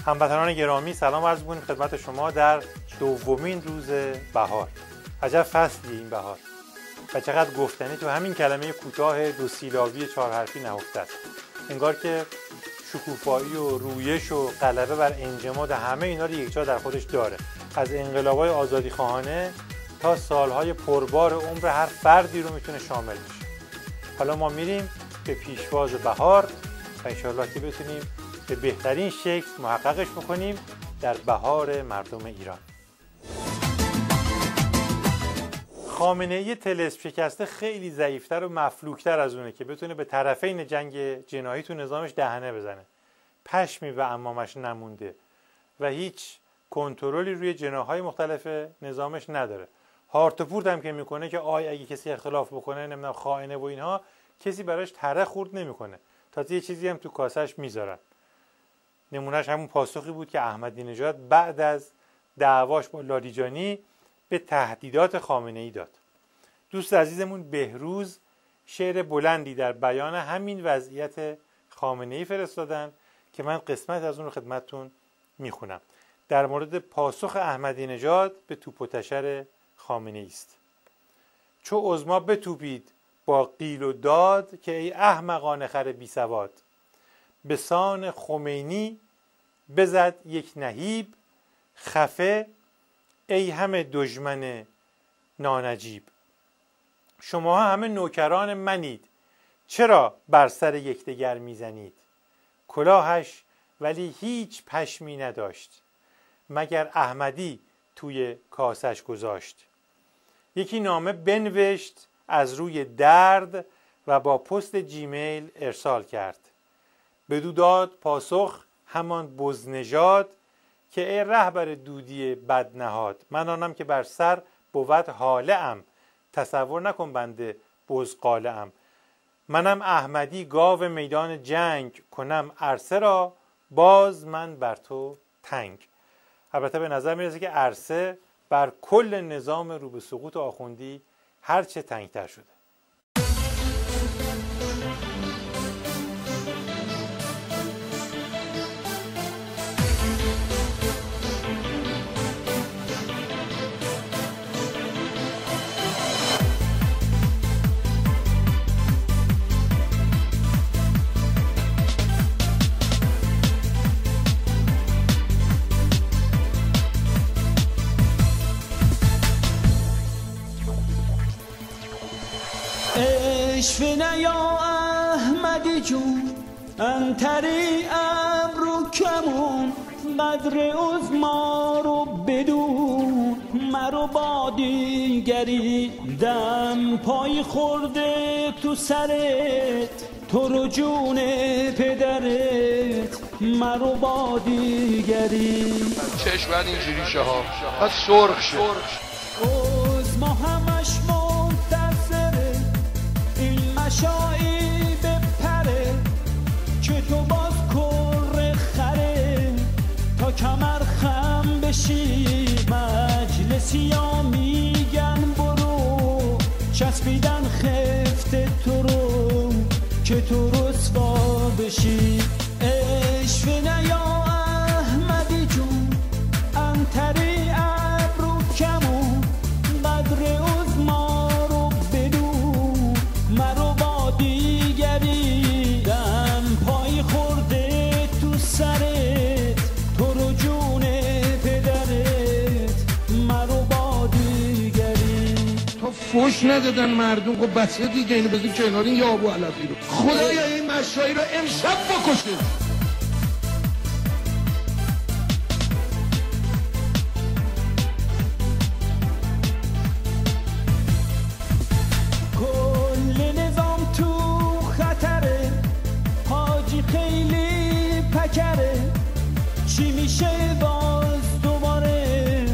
هموطنان گرامی سلام عرض می‌کنیم خدمت شما در دومین روز بهار. عجب فصلی این بهار و چقدر گفتنی تو همین کلمه کوتاه دو سیلابی 4 حرفی نهفته است. انگار که شکوفایی و رویش و غلبه بر انجماد همه اینا رو یکجا در خودش داره، از انقلاب‌های آزادیخواهانه تا سالهای پربار عمر هر فردی رو میتونه شامل بشه. حالا ما میریم به پیشواز بهار و انشاءالله که بتونیم به بهترین شکل محققش بکنیم در بهار مردم ایران. خامنه‌ای طلسم شکسته خیلی ضعیفتر و مفلوکتر از اونه که بتونه به طرفین جنگ جناحی تو نظامش دهنه بزنه. پشمی به عمامش نمونده و هیچ کنترلی روی جناح‌های مختلف نظامش نداره. هارت و پورت هم که میکنه که اگه کسی اختلاف بکنه نمیدونم خائنه و اینها، کسی براش تره خورد نمیکنه، تازه یه چیزی هم تو کاسش میذارن. نمونهش همون پاسخی بود که احمدی نژاد بعد از دعواش با لاریجانی به تهدیدات خامنه‌ای داد. دوست عزیزمون بهروز شعر بلندی در بیان همین وضعیت خامنه‌ای فرستادن که من قسمت از اون رو خدمتتون میخونم. در مورد پاسخ احمدی نژاد به توپ و تشر خامنه‌ای است. چو عظما بتوپید با قیل و داد که ای احمقان خر بی سواد، به سان خمینی بزد یک نهیب، خفه ای همه دشمن نانجیب. شما همه نوکران منید، چرا بر سر یکدیگر میزنید؟ کلاهش ولی هیچ پشمی نداشت، مگر احمدی توی کاسش گذاشت. یکی نامه بنوشت از روی درد و با پست جیمیل ارسال کرد. بدو داد پاسخ همان بزنژاد که ای رهبر دودی بدنهاد، من آنم که بر سر بود حاله ام، تصور نکن بنده بزغاله ام. منم احمدی گاو میدان جنگ، کنم عرصه را باز من بر تو تنگ. البته به نظر میرسه که عرصه بر کل نظام رو به سقوط آخوندی هرچه تنگتر شده. اشفنه یا احمدی جون انتری ابرو کمون، قدر عظما رو بدون مرو با دیگری. دم پای خورده تو سرت، تو رو جون پدرت مرو با دیگری. چشم باید اینجوری شه ها، باید سرخ شه. عظما همش منتظره این مشایی بپره، که تو باز کر خره تا کمر خم بشی. مجلسی ها میگن برو، چسبیدن خفت تو رو که تو رسوا بشی. اشفنه یا احمدی جون انتری ابرو کمون، قدر عظما رو بدون مرو با دیگری. دم پای خورده تو سرت، تو رو جون پدرت مرو با دیگری. تا فوش ندادن مردم، خب بسه دیگه اینو بزن کناری یا ابو علفی رو. خدایا این مشایی رو امشب بکشه. کل نظام تو خطره، حاجی خیلی پکره. چی میشه باز دوباره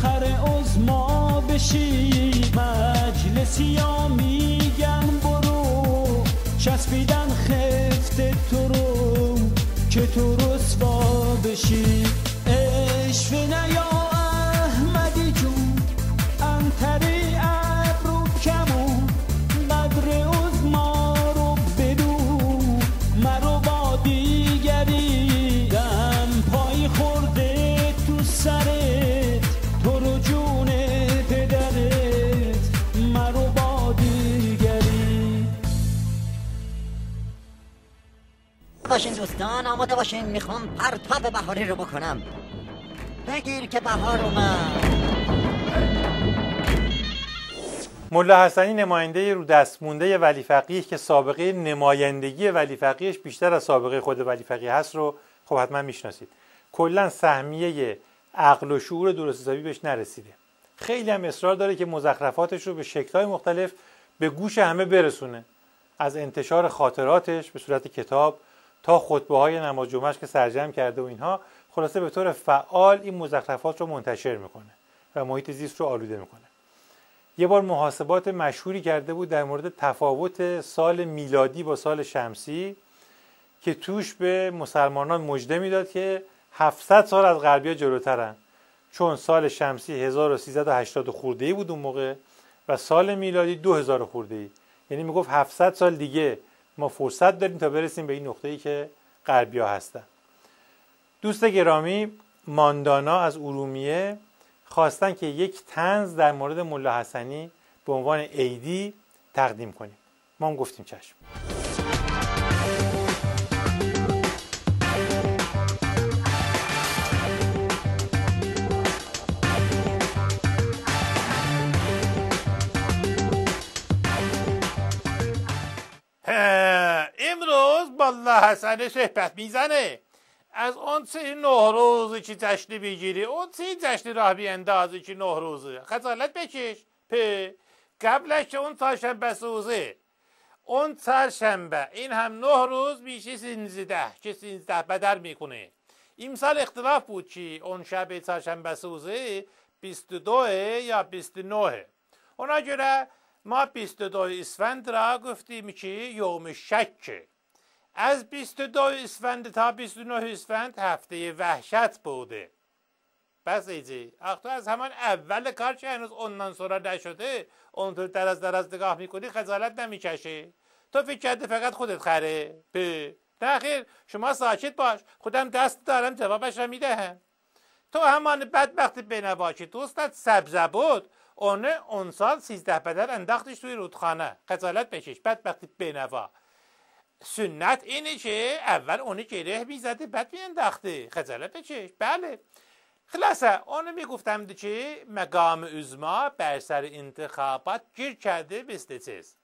خر عظما بشی؟ مجلسی ها میگن برو، چسبیدن خفت تو رو که تو رسوا بشی. اشفنه یا احمدی جون انتری ابرو کمون، قدر عظما رو بدون مرو با دیگری. دم پای باشین دوستان، آماده باشین، میخوام پرتاب بهاری رو بکنم. بگیر که بهار اومد. ملا حسنی نماینده رو دست مونده ولی فقیه که سابقه نمایندگی ولی فقیهش بیشتر از سابقه خود ولی فقیه هست رو خب حتما میشناسید. کلا سهمیه عقل و شعور درست حسابی بهش نرسیده. خیلی هم اصرار داره که مزخرفاتش رو به شکل‌های مختلف به گوش همه برسونه. از انتشار خاطراتش به صورت کتاب تا خطبه‌های نماز جمعه‌اش که سرجم کرده و اینها، خلاصه به طور فعال این مزخرفات رو منتشر میکنه و محیط زیست رو آلوده میکنه. یه بار محاسبات مشهوری کرده بود در مورد تفاوت سال میلادی با سال شمسی که توش به مسلمانان مژده میداد که 700 سال از غربی‌ها جلوترن، چون سال شمسی 1380 خورده‌ای بود اون موقع و سال میلادی 2000 خورده‌ای. یعنی میگفت 700 سال دیگه ما فرصت داریم تا برسیم به این نقطه‌ای که غربی‌ها هستن. دوست گرامی ماندانا از ارومیه خواستن که یک طنز در مورد ملا حسنی به عنوان عیدی تقدیم کنیم. ما هم گفتیم چشم. امروز ملا حسن صحبت میزنه از اون 3 نوروزی که جشن میگیری، اون 3 جشن راه بیندازی که نوروزه خجالت بکش. قبلش که اون چهارشنبه سوزه، اون چهارشنبه این هم 9 روز میشه 13 که 13 بدر میکنه. امسال اختلاف بود که اون شب چهارشنبه سوزه 22 یا 29. اونا جوره ما 22 اسفند را گفتیم که یوم شکه. از 22 اسفند تا 29 اسفند هفته وحشت بوده. بس ایجی تو از همان اول کار که هنوز اونان سورا نشده اونطور درز نگاه میکنی خجالت نمیکشه؟ تو فکر کرده فقط خودت خره؟ نه خیر، شما ساکت باش، خودم دست دارم جوابش را میدهم. تو همان بدبخت بنوا که دوستت سبزه بود اون سال 13 بدر انداختش توی رودخانه. خجالت بکش بدبخت بنوا. سنت اینه که اول اونو گره میزده بعد میانداخته. خجالت بکش. بله خلاصه اونو میگفتم که مقام عظما بر سر انتخابات گیر کرده مثل چیز.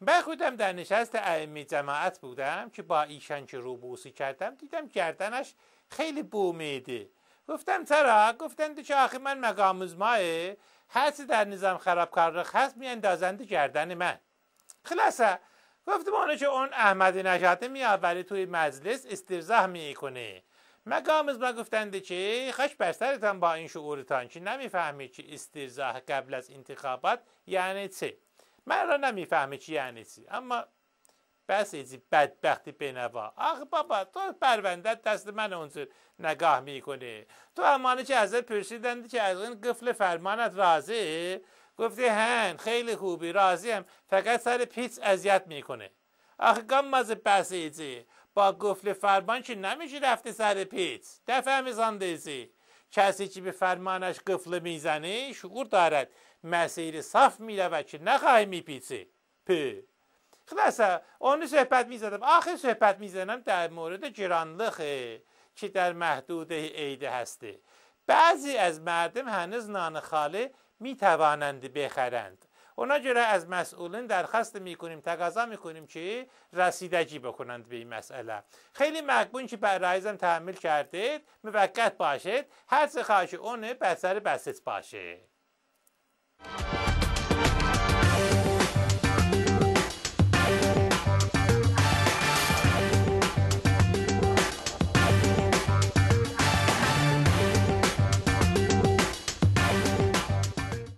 من خودم در نشست ائمه جماعت بودم که با ایشان که روبوسی کردم دیدم گردنش خیلی بومیده. گفتم چرا؟ گفتند که آخه من مقام عظماه هرچی در نظام خرابکار هست میاندازند گردن من. خلاصه گفتم اونو که اون احمدی نژاد میآوری توی مجلس استرضاح میکنه. مقام عظما گفتند که خش بر سرتان با این شعورتان که نمیفهمی که استرضاح قبل از انتخابات یعنی چه. من را نمیفهمی چی یعنی چی، اما بس ایزی بدبختی بنوا. آخه بابا تو پروندت دست من اونجور نگاه میکنه. تو همانه که ازت پرسیدند که از این قفل فرمانت راضی؟ گفتی هن خیلی خوبی راضیم، فقط سر پیچ اذیت میکنه. آخه گماز بس ایزی با قفل فرمان که نمیشه رفته سر پیچ. دفعه میزاندیزی کسی که به فرمانش قفل میزنه شعور دارد مسیر صاف میرود که نخواهی میپیچه. خلاصه اونو صحبت میزدم. آخه صحبت میزنم در مورد گرانلخه که در محدود عید هسته. بعضی از مردم هنوز نان خاله میتوانند بخرند. اونا جوره از مسئولین درخواست میکنیم، تقاضا میکنیم که رسیدگی بکنند به این مسئله. خیلی مقبول که بر رایزم تحمل کردید، موقت باشد، هر چه خواهش اونه بسر بسط باشه.